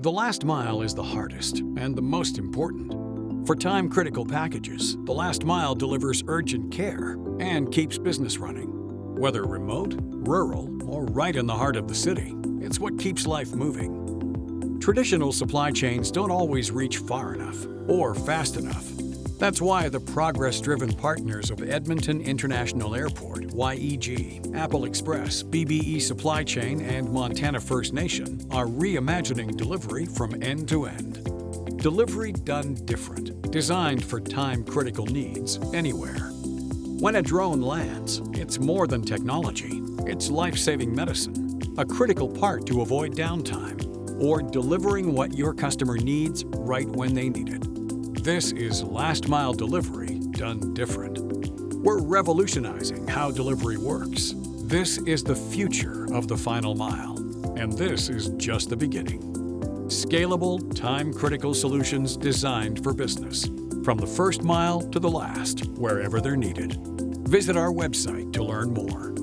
The last mile is the hardest and the most important. For time-critical packages, the last mile delivers urgent care and keeps business running. Whether remote, rural, or right in the heart of the city, it's what keeps life moving. Traditional supply chains don't always reach far enough or fast enough. That's why the progress-driven partners of Edmonton International Airport, YEG, Apple Express, BBE Supply Chain, and Montana First Nation are reimagining delivery from end to end. Delivery done different, designed for time-critical needs anywhere. When a drone lands, it's more than technology. It's life-saving medicine, a critical part to avoid downtime, or delivering what your customer needs right when they need it. This is last-mile delivery done different. We're revolutionizing how delivery works. This is the future of the final mile, and this is just the beginning. Scalable, time-critical solutions designed for business, from the first mile to the last, wherever they're needed. Visit our website to learn more.